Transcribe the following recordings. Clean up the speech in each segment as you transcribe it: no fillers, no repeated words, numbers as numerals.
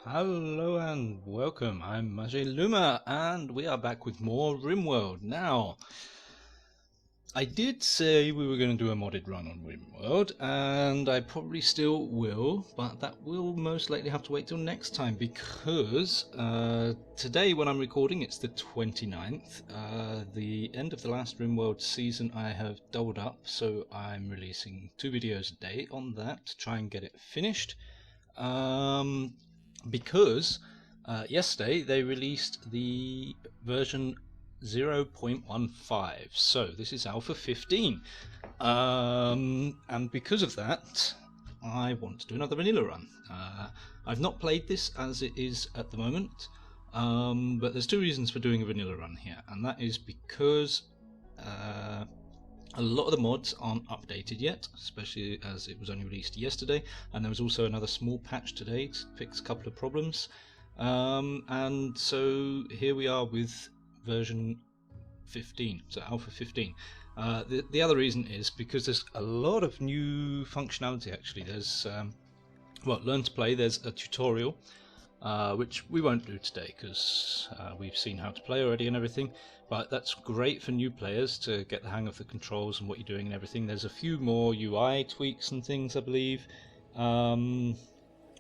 Hello and welcome. I'm Majay Luma, and we are back with more RimWorld. Now, I did say we were going to do a modded run on RimWorld, and I probably still will, but that will most likely have to wait till next time because today, when I'm recording, it's the 29th. The end of the last RimWorld season I have doubled up, so I'm releasing 2 videos a day on that to try and get it finished. Because yesterday they released the version 0.15, so this is alpha 15, and because of that I want to do another vanilla run. I've not played this as it is at the moment, but there's 2 reasons for doing a vanilla run here, and that is because a lot of the mods aren't updated yet, especially as it was only released yesterday, and there was also another small patch today to fix a couple of problems. And so here we are with version 15, so alpha 15. The other reason is because there's a lot of new functionality actually. There's well, learn to play, there's a tutorial which we won't do today because we've seen how to play already and everything, but that's great for new players to get the hang of the controls and what you're doing and everything. There's a few more UI tweaks and things, I believe. One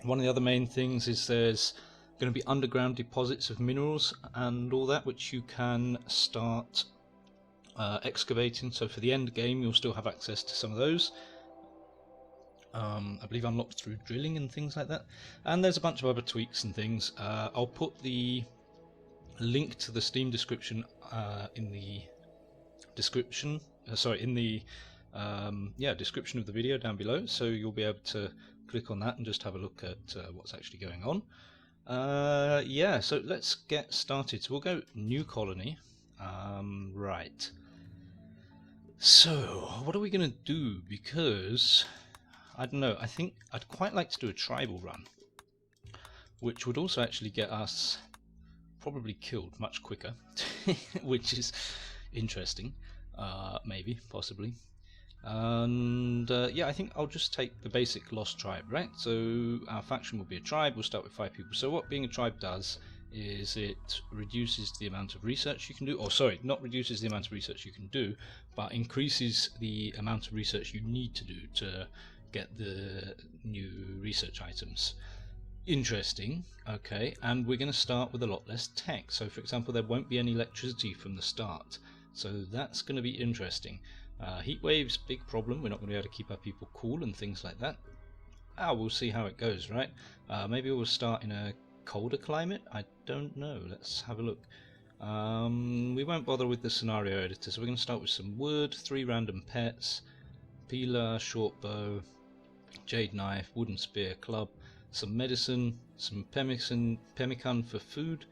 of the other main things is there's going to be underground deposits of minerals and all that, which you can start excavating, so for the end game you'll still have access to some of those. I believe unlocked through drilling and things like that, and there's a bunch of other tweaks and things. I'll put the link to the Steam description in the description. In the description of the video down below, so you'll be able to click on that and just have a look at what's actually going on. So let's get started. So we'll go new colony. Right. So what are we going to do? Because I don't know, I think I'd quite like to do a tribal run, which would also actually get us probably killed much quicker, which is interesting, maybe, possibly. And I think I'll just take the basic lost tribe, right? So our faction will be a tribe, we'll start with 5 people. So what being a tribe does is it reduces the amount of research you can do, or sorry, not reduces the amount of research you can do, but increases the amount of research you need to do to get the new research items. Interesting. Okay, and we're going to start with a lot less tech. So for example, there won't be any electricity from the start, so that's going to be interesting. Heat waves, big problem. We're not going to be able to keep our people cool and things like that. We'll see how it goes, right? Maybe we'll start in a colder climate. I don't know. Let's have a look. We won't bother with the scenario editor, so we're going to start with some wood, 3 random pets, peeler, short bow, jade knife, wooden spear, club, some medicine, some pemmican for food,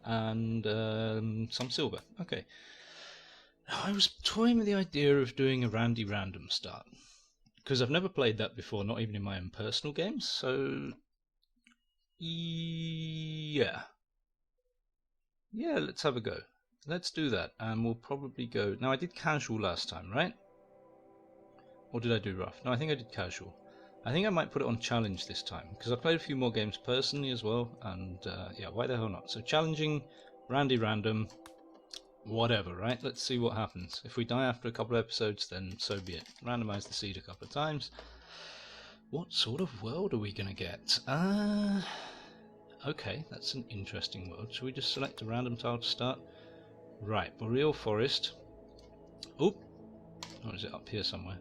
and some silver. Okay. Now, I was toying with the idea of doing a Randy Random start, because I've never played that before, not even in my own personal games, so yeah, let's have a go. Let's do that, and we'll probably go... Now, I did casual last time, right? Or did I do rough? No, I think I did casual. I think I might put it on challenge this time, because I played a few more games personally as well, and why the hell not? So challenging, Randy Random, whatever, right? Let's see what happens. If we die after a couple of episodes, then so be it. Randomize the seed a couple of times. What sort of world are we going to get? Okay, that's an interesting world. Should we just select a random tile to start? Right, Boreal Forest. Oh, or is it up here somewhere?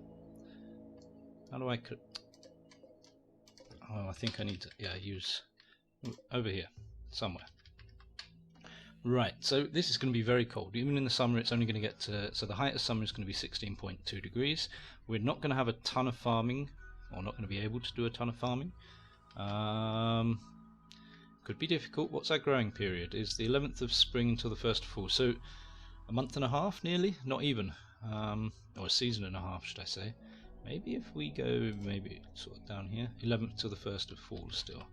How do I... Oh, I think I need to, use over here, somewhere. Right, so this is going to be very cold. Even in the summer, it's only going to get to, so the height of summer is going to be 16.2 degrees. We're not going to have a ton of farming, or not going to be able to do a ton of farming. Could be difficult. What's our growing period? Is the 11th of spring until the 1st of fall. So a month and a half, nearly, not even, or a season and a half, should I say. Maybe if we go, maybe sort of down here, 11th to the 1st of fall still.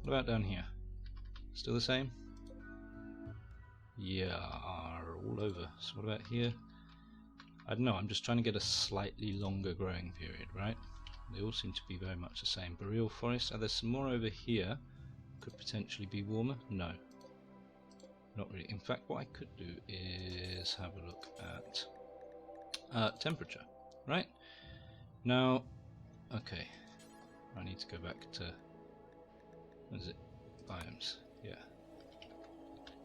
What about down here? Still the same? Yeah, all over. So what about here? I don't know, I'm just trying to get a slightly longer growing period, right? They all seem to be very much the same. Boreal Forest, there's some more over here. could potentially be warmer. No, not really. In fact, what I could do is have a look at temperature. Right now, okay, I need to go back to, what is it, biomes.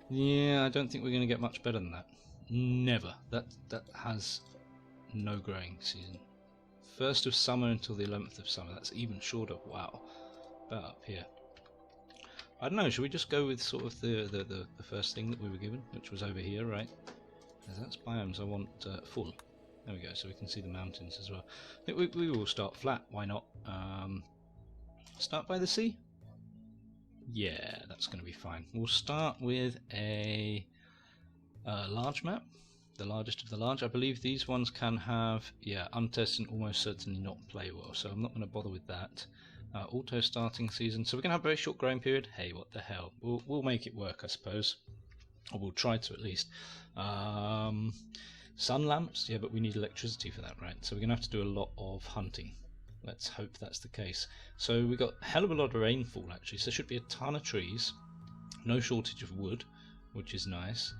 Yeah, I don't think we're going to get much better than that. Never. That has no growing season. 1st of summer until the 11th of summer. That's even shorter. Wow. About up here. I don't know, should we just go with sort of the first thing that we were given, which was over here, right? That's biomes I want full. There we go, so we can see the mountains as well. I think we will start flat, why not? Start by the sea? Yeah, that's going to be fine. We'll start with a large map, the largest of the large. I believe these ones can have, yeah, untested and almost certainly not play well, so I'm not going to bother with that. Auto starting season, so we're going to have a very short growing period. Hey, what the hell? We'll make it work, I suppose. Or we'll try to at least. Sun lamps, yeah, but we need electricity for that, right? So we're going to have to do a lot of hunting. Let's hope that's the case. So we got a hell of a lot of rainfall, actually. So there should be a ton of trees. No shortage of wood, which is nice.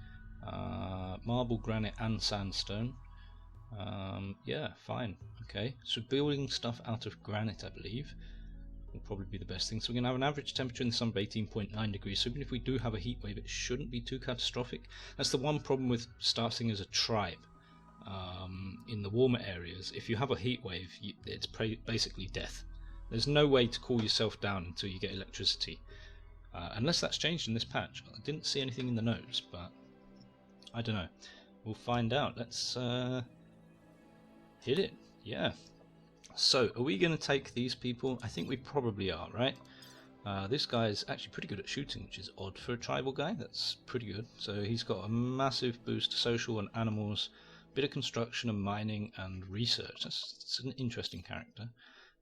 Marble, granite, and sandstone. Yeah, fine. Okay, so building stuff out of granite, I believe, will probably be the best thing. So we're going to have an average temperature in the summer of 18.9 degrees. So even if we do have a heat wave, it shouldn't be too catastrophic. That's the one problem with starting as a tribe. In the warmer areas, if you have a heat wave, it's basically death. There's no way to cool yourself down until you get electricity. Unless that's changed in this patch. I didn't see anything in the notes, but I don't know. We'll find out. Let's hit it. Yeah. So, are we going to take these people? I think we probably are, right? This guy's actually pretty good at shooting, which is odd for a tribal guy. That's pretty good. So he's got a massive boost to social and animals, bit of construction and mining and research. That's an interesting character.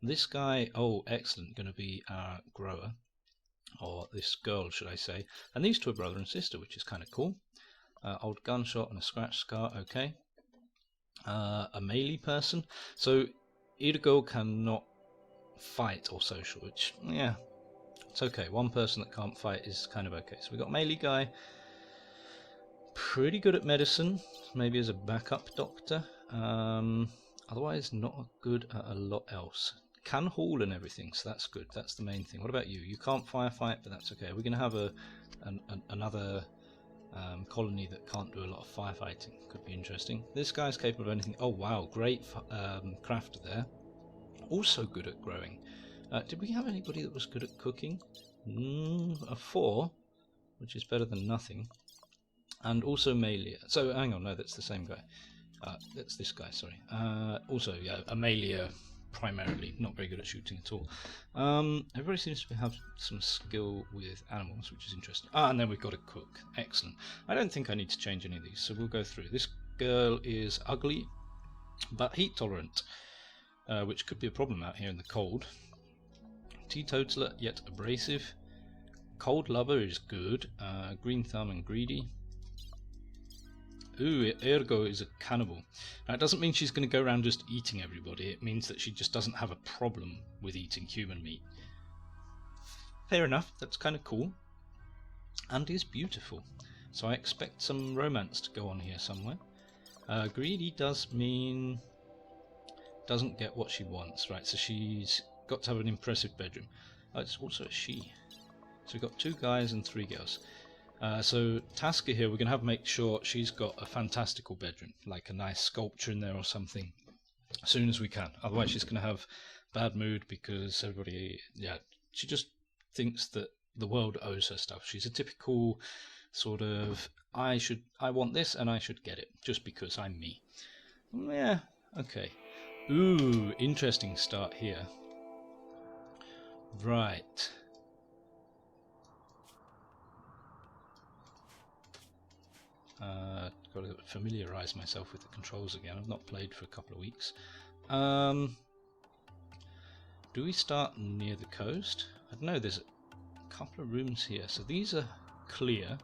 This guy, oh, excellent, going to be our grower, or this girl, should I say. And these two are brother and sister, which is kind of cool. Old gunshot and a scratch scar, okay. A melee person. So either girl cannot fight or social, which, yeah, it's okay. One person that can't fight is kind of okay. So we got melee guy, pretty good at medicine, maybe as a backup doctor. Otherwise not good at a lot else. Can haul and everything, so that's good. That's the main thing. What about you? You can't firefight, but that's okay. We're going to have another colony that can't do a lot of firefighting. Could be interesting. This guy's capable of anything. Oh wow, great crafter there. Also good at growing. Did we have anybody that was good at cooking? A 4, which is better than nothing. And also melee. So hang on, no, that's the same guy. That's this guy, sorry. Also, yeah, a melee primarily, not very good at shooting at all. Everybody seems to have some skill with animals, which is interesting. And then we've got a cook. Excellent. I don't think I need to change any of these, so we'll go through. This girl is ugly, but heat tolerant, which could be a problem out here in the cold. Teetotaler, yet abrasive. Cold lover is good. Green thumb and greedy. Ooh, Ergo is a cannibal. Now, it doesn't mean she's going to go around just eating everybody. It means that she just doesn't have a problem with eating human meat. Fair enough, that's kind of cool. And is beautiful. So I expect some romance to go on here somewhere. Greedy does mean doesn't get what she wants, right? So she's got to have an impressive bedroom. Oh, it's also a she. So we've got 2 guys and 3 girls. So Tasker here, we're going to have to make sure she's got a fantastical bedroom, like a nice sculpture in there or something, as soon as we can. Otherwise she's going to have bad mood because everybody, yeah, she just thinks that the world owes her stuff. She's a typical sort of, I want this and I should get it, just because I'm me. Yeah, okay. Ooh, interesting start here. Right. Got to familiarise myself with the controls again. I've not played for a couple of weeks. Do we start near the coast? I don't know, there's a couple of rooms here. So these are clear.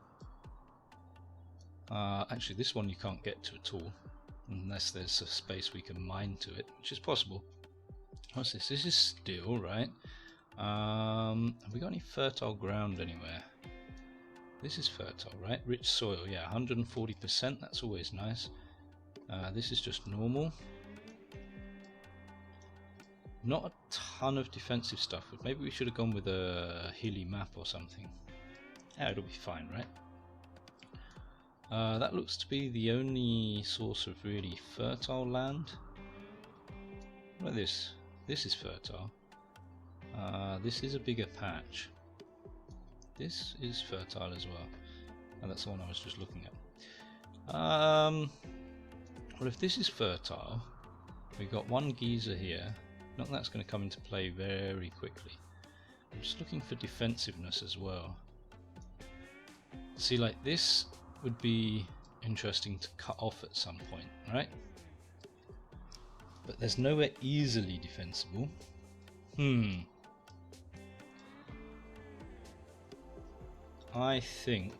Actually, this one you can't get to at all, unless there's a space we can mine to it, which is possible. What's this? This is steel, right? Have we got any fertile ground anywhere? This is fertile, right? Rich soil, yeah, 140%, that's always nice. This is just normal. Not a ton of defensive stuff, but maybe we should have gone with a hilly map or something. Yeah, it'll be fine, right? That looks to be the only source of really fertile land. Look at this. This is fertile. This is a bigger patch. This is fertile as well. And that's the one I was just looking at. Well, if this is fertile, we've got one geyser here. Not that's going to come into play very quickly. I'm just looking for defensiveness as well. See, like this would be interesting to cut off at some point, right? But there's nowhere easily defensible. I think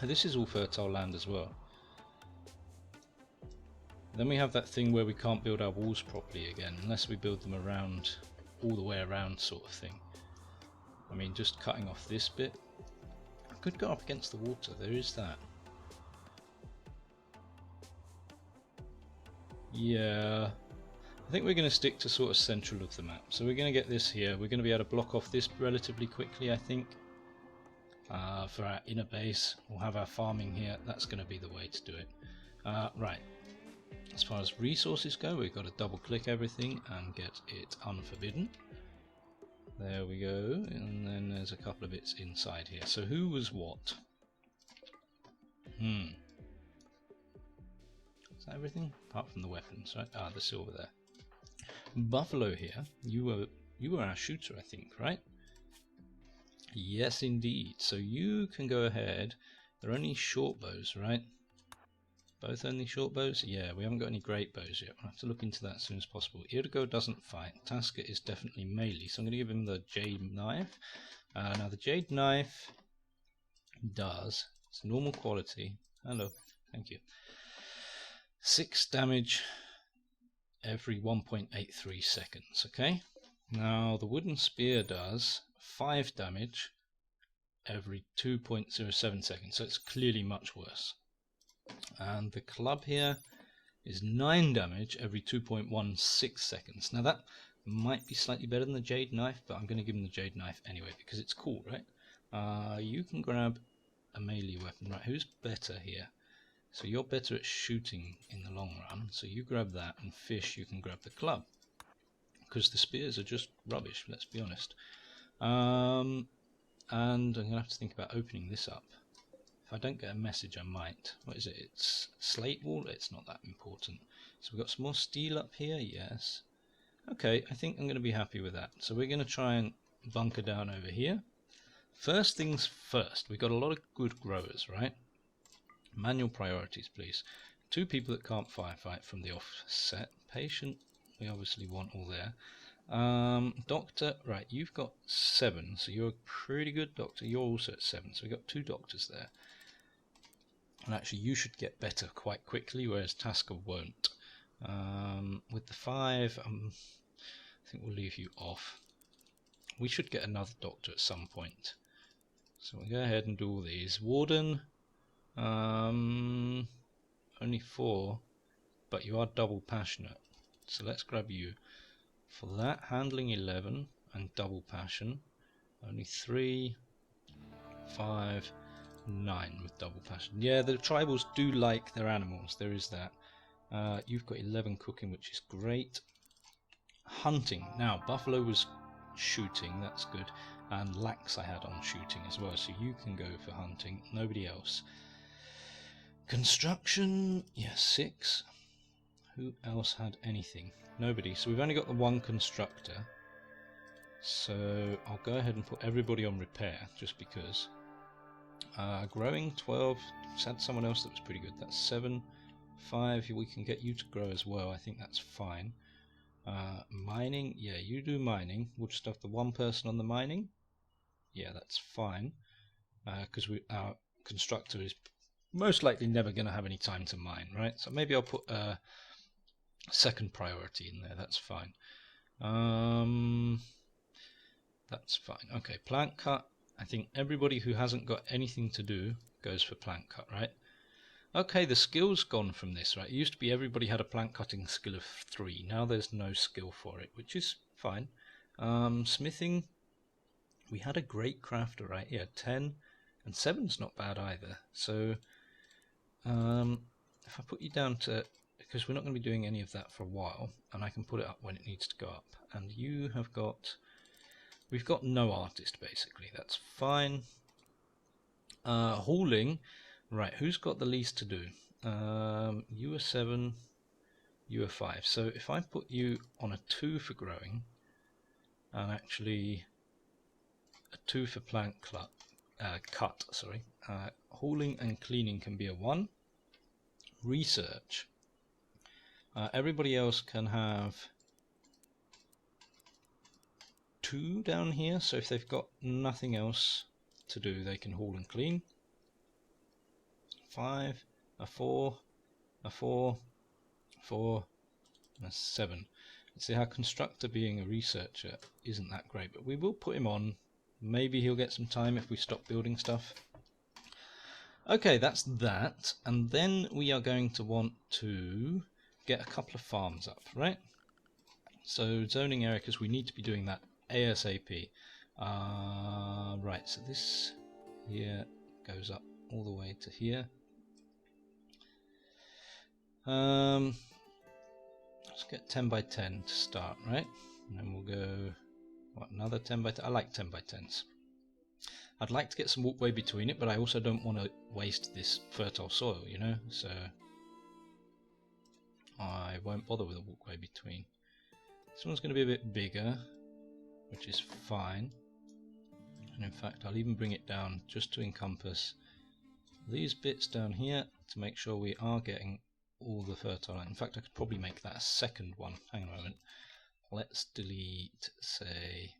this is all fertile land as well. Then we have that thing where we can't build our walls properly again unless we build them around, all the way around sort of thing. I mean, just cutting off this bit. I could go up against the water, there is that. Yeah, I think we're going to stick to sort of central of the map. So we're going to get this here. We're going to be able to block off this relatively quickly, I think. For our inner base, we'll have our farming here. That's going to be the way to do it. Right. As far as resources go, we've got to double click everything and get it unforbidden. There we go, and then there's a couple of bits inside here. So who was what? Is that everything? Apart from the weapons, right? Ah, the silver there. Buffalo here, you were our shooter, I think, right? Yes, indeed. So you can go ahead. They're only short bows, right? Both only short bows? Yeah, we haven't got any great bows yet. We'll have to look into that as soon as possible. Irgo doesn't fight. Tasker is definitely melee, so I'm going to give him the Jade Knife. Now the Jade Knife does, it's normal quality. Hello, thank you. 6 damage every 1.83 seconds, okay? Now the Wooden Spear does 5 damage every 2.07 seconds, so it's clearly much worse. And the club here is 9 damage every 2.16 seconds. Now that might be slightly better than the Jade Knife, but I'm going to give him the Jade Knife anyway because it's cool, right? You can grab a melee weapon, right? Who's better here? So you're better at shooting in the long run, so you grab that, and Fish, you can grab the club because the spears are just rubbish, let's be honest. And I'm going to have to think about opening this up. If I don't get a message, I might. What is it? It's slate wall? It's not that important. So we've got some more steel up here, yes. Okay, I think I'm going to be happy with that. So we're going to try and bunker down over here. First things first, we've got a lot of good growers, right? Manual priorities, please. 2 people that can't firefight from the offset. Patient, we obviously want all there. Doctor, right, you've got 7, so you're a pretty good doctor. You're also at 7, so we've got 2 doctors there. And actually you should get better quite quickly, whereas Tasker won't. With the 5, I think we'll leave you off. We should get another doctor at some point. So we'll go ahead and do all these. Warden, only 4, but you are double passionate. So let's grab you. For that, handling 11 and double passion. Only 3, 5, 9 with double passion. Yeah, the tribals do like their animals, there is that. You've got 11 cooking, which is great. Hunting. Now, Buffalo was shooting, that's good. And Lax I had on shooting as well, so you can go for hunting, nobody else. Construction, yeah, 6. Who else had anything? Nobody. So we've only got the 1 constructor. So I'll go ahead and put everybody on repair, just because. Growing, 12. Just had someone else that was pretty good. That's 7. 5. We can get you to grow as well. I think that's fine. Mining. Yeah, you do mining. We'll just have the 1 person on the mining. Yeah, that's fine. Because our constructor is most likely never going to have any time to mine, right? So maybe I'll put a 2nd priority in there. That's fine. That's fine. Okay, plant cut. I think everybody who hasn't got anything to do goes for plant cut, right? Okay, the skill's gone from this, right? It used to be everybody had a plant cutting skill of 3. Now there's no skill for it, which is fine. Smithing, we had a great crafter, right? Yeah, 10 and 7's not bad either. So if I put you down to, because we're not going to be doing any of that for a while, and I can put it up when it needs to go up. And you have got, we've got no artist basically. That's fine. Hauling. Right, who's got the least to do? You are 7, you are 5. So if I put you on a 2 for growing, and actually a 2 for plant cut, sorry. Hauling and cleaning can be a 1. Research. Everybody else can have 2 down here, so if they've got nothing else to do, they can haul and clean. 5, a 4, a 4, 4, and a 7. See how constructor being a researcher isn't that great, but we will put him on. Maybe he'll get some time if we stop building stuff. Okay, that's that, and then we are going to want to get a couple of farms up, right? So zoning area, because we need to be doing that ASAP. Right, so this here goes up all the way to here. Let's get 10 by 10 to start, right? And then we'll go, what, another 10 by 10? I like 10 by 10s. I'd like to get some walkway between it, but I also don't want to waste this fertile soil, you know, so I won't bother with a walkway between. This one's going to be a bit bigger, which is fine. And in fact, I'll even bring it down just to encompass these bits down here to make sure we are getting all the fertile. In fact, I could probably make that a second one. Hang on a moment. Let's delete, say,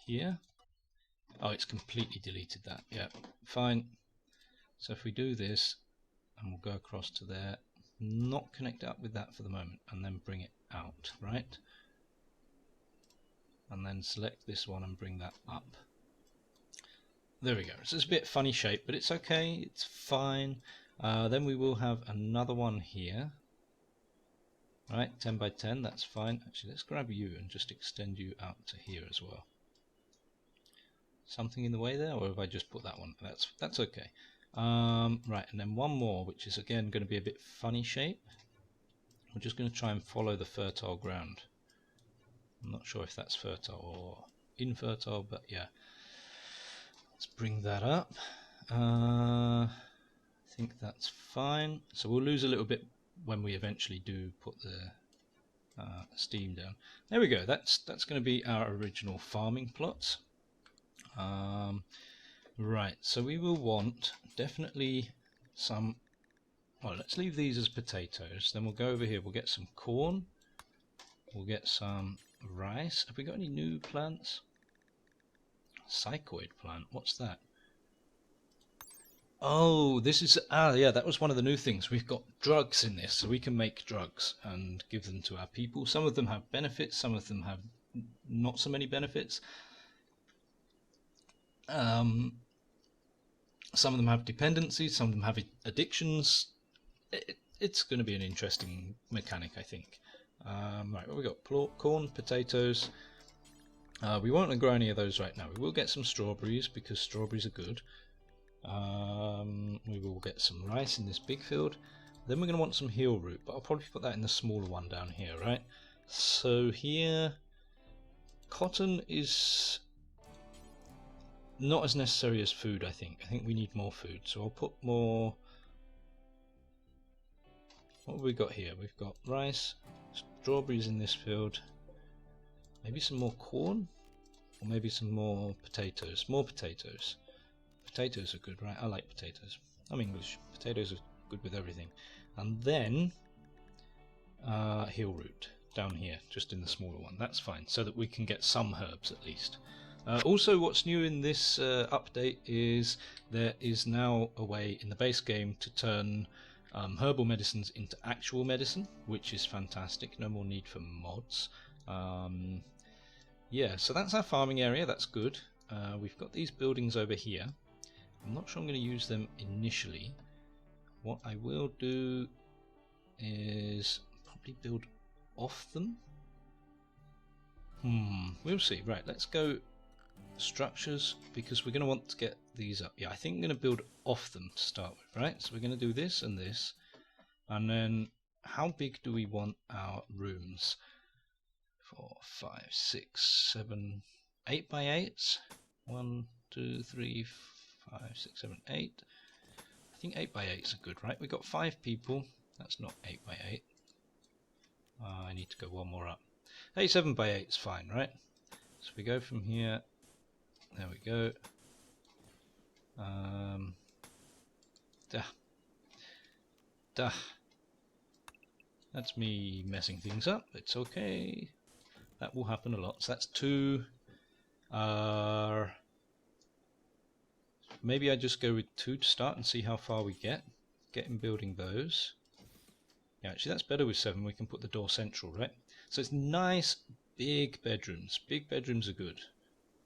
here. Oh, it's completely deleted that. Yeah, fine. So if we do this, and we'll go across to there, not connect up with that for the moment, and then bring it out, right? And then select this one and bring that up. There we go. So it's a bit funny shape, but it's okay. It's fine. Then we will have another one here. Right, 10 by 10, that's fine. Actually, let's grab you and just extend you out to here as well. Something in the way there, or have I just put that one? That's okay. Right, and then one more, which is again going to be a bit funny shape. We're just going to try and follow the fertile ground. I'm not sure if that's fertile or infertile, but yeah. Let's bring that up. I think that's fine. So we'll lose a little bit when we eventually do put the steam down. There we go. That's going to be our original farming plots. Right, so we will want definitely some, well, let's leave these as potatoes, then we'll go over here, we'll get some corn, we'll get some rice. Have we got any new plants? Psychoid plant, what's that? Oh, this is, yeah, that was one of the new things. We've got drugs in this, so we can make drugs and give them to our people. Some of them have benefits, some of them have not so many benefits. Some of them have dependencies, some of them have addictions. It's going to be an interesting mechanic, I think. Right, what we got? Corn, potatoes. We won't grow any of those right now. We will get some strawberries because strawberries are good. We will get some rice in this big field. Then we're going to want some heel root, but I'll probably put that in the smaller one down here, right? So here, cotton is not as necessary as food, I think. I think we need more food, so I'll put more. What have we got here? We've got rice, strawberries in this field, maybe some more corn, or maybe some more potatoes. More potatoes. Potatoes are good, right? I like potatoes. I'm English. Potatoes are good with everything. And then heel root down here, just in the smaller one. That's fine, so that we can get some herbs at least. Also, what's new in this update is there is now a way in the base game to turn herbal medicines into actual medicine, which is fantastic. No more need for mods. yeah, so that's our farming area. That's good. We've got these buildings over here. I'm not sure I'm going to use them initially. What I will do is probably build off them. We'll see. Right, let's go structures, because we're going to want to get these up. Yeah, I think I'm going to build off them to start with, right? So we're going to do this and this. And then how big do we want our rooms? 4, 5, 6, 7, 8 by 8s. 1, 2, 3, 5, 6, 7, 8. I think 8 by 8s are good, right? We've got 5 people. That's not 8 by 8. I need to go one more up. 7 by 8 is fine, right? So we go from here. There we go. That's me messing things up. It's okay. That will happen a lot. So that's 2. Maybe I just go with 2 to start and see how far we get. Get in building those. Yeah, actually that's better with 7. We can put the door central, right? So it's nice big bedrooms. Big bedrooms are good.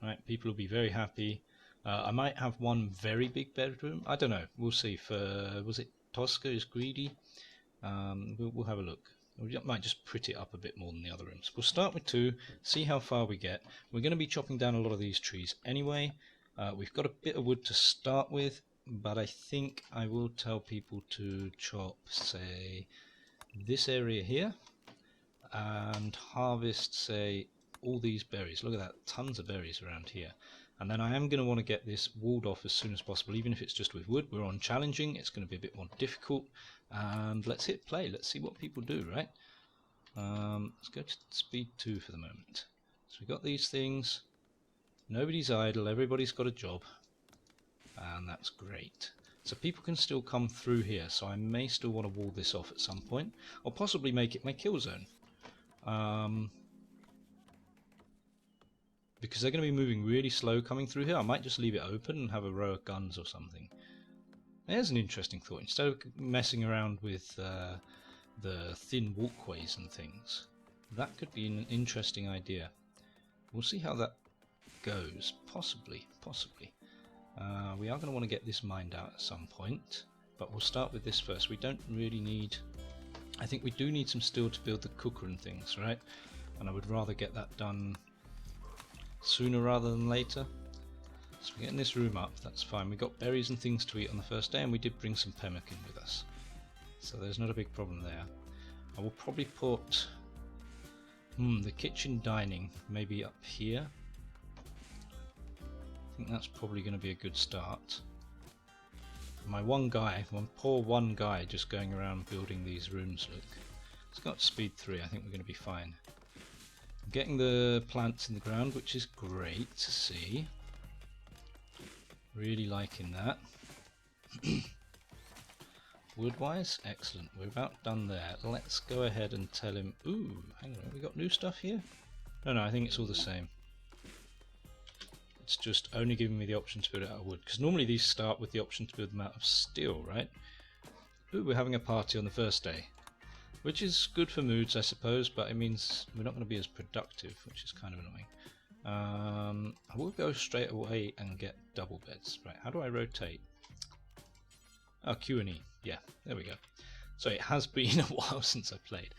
Right, people will be very happy. I might have one very big bedroom. I don't know. We'll see. For was it Tosca is greedy? We'll have a look. We might just pretty it up a bit more than the other rooms. We'll start with 2. See how far we get. We're going to be chopping down a lot of these trees anyway. We've got a bit of wood to start with, but I think I will tell people to chop, say, this area here, and harvest, say, all these berries. Look at that, tons of berries around here. And then I am going to want to get this walled off as soon as possible, even if it's just with wood. We're on challenging, it's going to be a bit more difficult. And let's hit play, let's see what people do, right? Let's go to speed 2 for the moment. So we've got these things. Nobody's idle, everybody's got a job. And that's great. So people can still come through here, so I may still want to wall this off at some point. Or possibly make it my kill zone. Because they're going to be moving really slow coming through here. I might just leave it open and have a row of guns or something. There's an interesting thought. Instead of messing around with the thin walkways and things, that could be an interesting idea. We'll see how that goes. Possibly. We are going to want to get this mined out at some point, but we'll start with this first. We don't really need... I think we do need some steel to build the cooker and things, right? And I would rather get that done sooner rather than later. So we're getting this room up, that's fine. We got berries and things to eat on the first day, and we did bring some pemmican with us. So there's not a big problem there. I will probably put the kitchen dining maybe up here. I think that's probably going to be a good start. My one guy just going around building these rooms, look. It's got speed 3, I think we're going to be fine. I'm getting the plants in the ground, which is great to see. Really liking that. Wood-wise, excellent. We're about done there. Let's go ahead and tell him... Ooh, hang on, have we got new stuff here? No, I think it's all the same. It's just only giving me the option to build it out of wood, because normally these start with the option to build them out of steel, right? Ooh, we're having a party on the first day, which is good for moods, I suppose, but it means we're not going to be as productive, which is kind of annoying. I will go straight away and get double beds. Right, how do I rotate? Oh, Q and E. Yeah, there we go. So it has been a while since I played.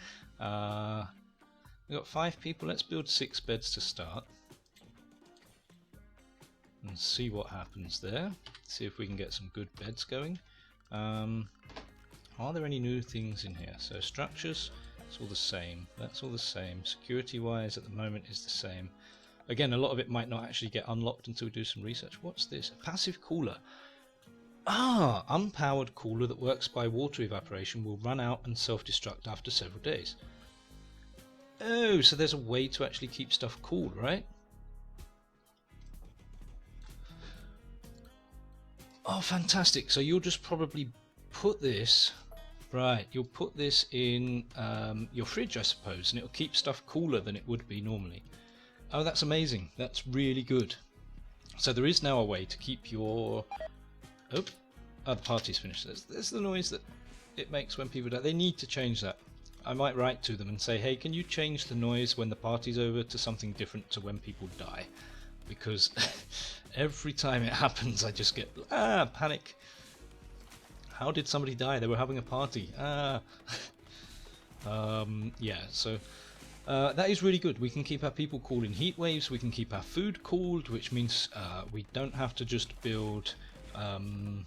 We've got 5 people. Let's build 6 beds to start. And see what happens there. See if we can get some good beds going. Are there any new things in here? So structures, it's all the same. That's all the same. Security wise at the moment is the same. Again, a lot of it might not actually get unlocked until we do some research. What's this? A passive cooler. Ah, unpowered cooler that works by water evaporation will run out and self-destruct after several days. Oh, so there's a way to actually keep stuff cool, right? Oh, fantastic. So you'll just probably put this... Right, you'll put this in your fridge, I suppose, and it'll keep stuff cooler than it would be normally. Oh, that's amazing. That's really good. So there is now a way to keep your... Oh, the party's finished. There's the noise that it makes when people die. They need to change that. I might write to them and say, hey, can you change the noise when the party's over to something different to when people die? Because every time it happens I just get panic. How did somebody die? They were having a party. Yeah, so that is really good. We can keep our people cool in heat waves, we can keep our food cooled, which means we don't have to just build and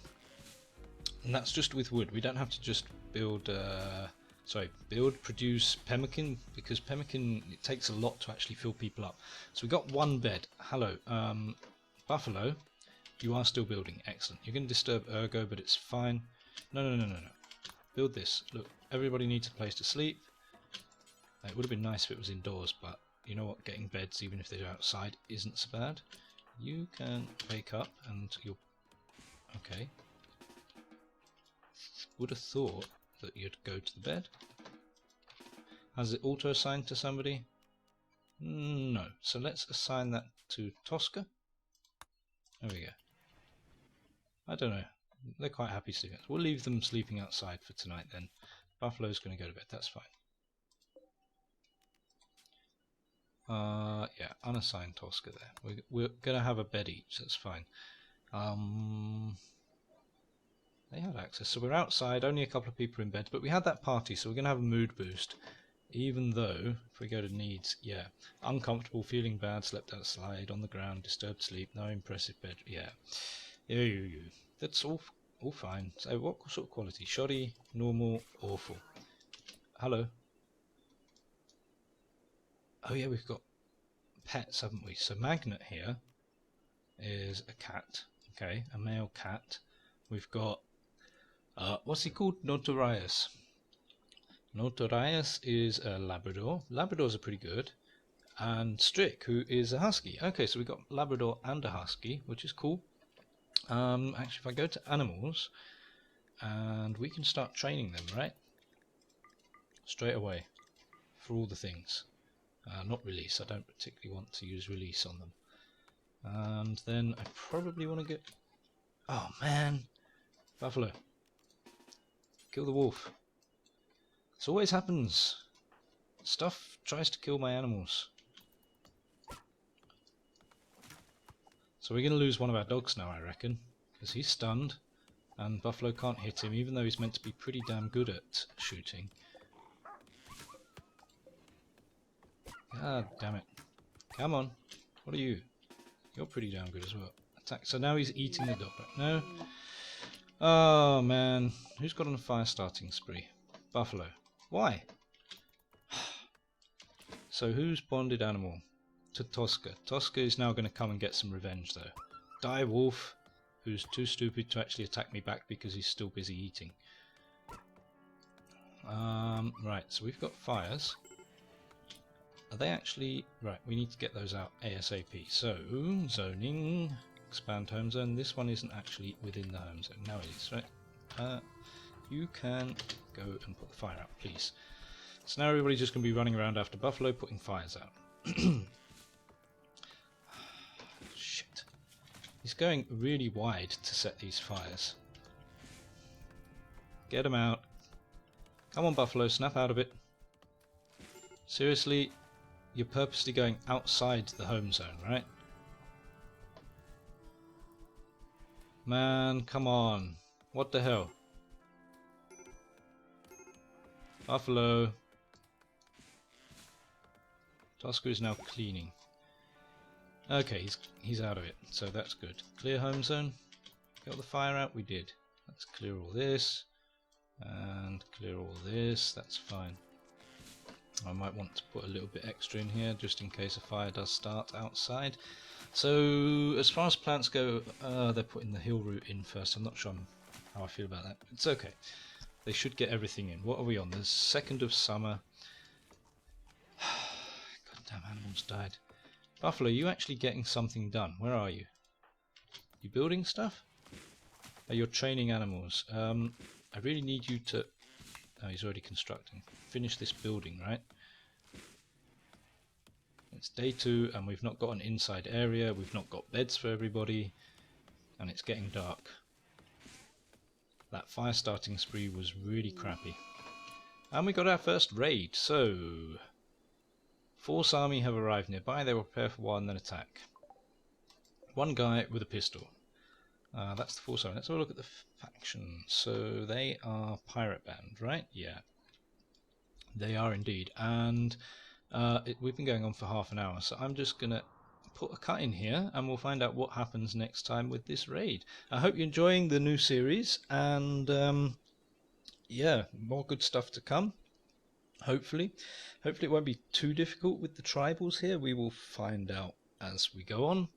that's just with wood. We don't have to just build produce pemmican, because pemmican, it takes a lot to actually fill people up. So we got one bed. Hello, Buffalo, you are still building. Excellent. You're going to disturb Ergo, but it's fine. No. Build this. Look, everybody needs a place to sleep. It would have been nice if it was indoors, but you know what? Getting beds, even if they're outside, isn't so bad. You can wake up and you're... Okay. Would have thought that you'd go to the bed. Has it auto-assigned to somebody? No. So let's assign that to Tosca. There we go. I don't know. They're quite happy sleeping. We'll leave them sleeping outside for tonight then. Buffalo's going to go to bed. That's fine. Yeah, unassigned Tosca there. We're going to have a bed each. That's fine. They had access, so we're outside, only a couple of people in bed, but we had that party, so we're going to have a mood boost. Even though, if we go to needs, yeah, uncomfortable, feeling bad, slept outside, on the ground, disturbed sleep, no impressive bed, yeah. That's all fine. So what sort of quality? Shoddy, normal, awful. Hello. Oh yeah, we've got pets, haven't we? So Magnet here is a cat, okay, a male cat. We've got what's he called? Notorious. Notorious is a Labrador. Labradors are pretty good. And Strick, who is a Husky. Okay, so we've got Labrador and a Husky, which is cool. Actually, if I go to animals, and we can start training them, right? Straight away, for all the things. Not release, I don't particularly want to use release on them. And then I probably want to get... Oh man! Buffalo. Kill the wolf. This always happens. Stuff tries to kill my animals. So we're going to lose one of our dogs now, I reckon, because he's stunned and Buffalo can't hit him, even though he's meant to be pretty damn good at shooting. God damn it. Come on. What are you? You're pretty damn good as well. Attack. So now he's eating the dog. No. Oh man. Who's got on a fire starting spree? Buffalo. Why? So who's bonded animal? To Tosca. Tosca is now going to come and get some revenge though. Die wolf, who's too stupid to actually attack me back because he's still busy eating. Right, so we've got fires. Are they actually... Right, we need to get those out ASAP. So, zoning, expand home zone. This one isn't actually within the home zone. Now it is, right? You can go and put the fire out, please. So now everybody's just going to be running around after Buffalo, putting fires out. Shit. He's going really wide to set these fires. Get him out. Come on, Buffalo, snap out of it. Seriously, you're purposely going outside the home zone, right? Man, come on. What the hell? Buffalo. Tosca is now cleaning. Okay, he's out of it, so that's good. Clear home zone. Got the fire out? We did. Let's clear all this. And clear all this. That's fine. I might want to put a little bit extra in here just in case a fire does start outside. So as far as plants go, they're putting the hill root in first. I'm not sure how I feel about that. It's okay. They should get everything in. What are we on? The 2nd of summer. Goddamn animals died. Buffalo, are you actually getting something done? Where are you? You building stuff? Oh, you're training animals. I really need you to... Oh, he's already constructing. Finish this building, right? It's day 2 and we've not got an inside area, we've not got beds for everybody, and it's getting dark. That fire starting spree was really crappy. And we got our first raid. So, Force Army have arrived nearby. They will prepare for war and then attack. One guy with a pistol. That's the Force Army. Let's have a look at the faction. So they are Pirate Band, right? Yeah. They are indeed. And we've been going on for half an hour, so I'm just going to put a cut in here and we'll find out what happens next time with this raid. I hope you're enjoying the new series, and yeah, more good stuff to come. Hopefully it won't be too difficult with the tribals here. We will find out as we go on.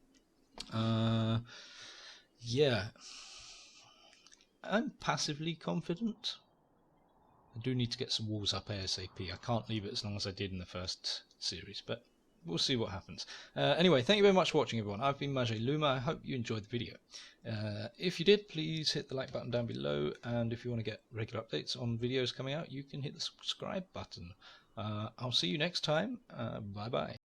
Yeah, I'm passively confident. I do need to get some walls up ASAP. I can't leave it as long as I did in the first series, but we'll see what happens. Anyway, thank you very much for watching, everyone. I've been Majay Luma. I hope you enjoyed the video. If you did, please hit the like button down below, and if you want to get regular updates on videos coming out, you can hit the subscribe button. I'll see you next time. Bye bye.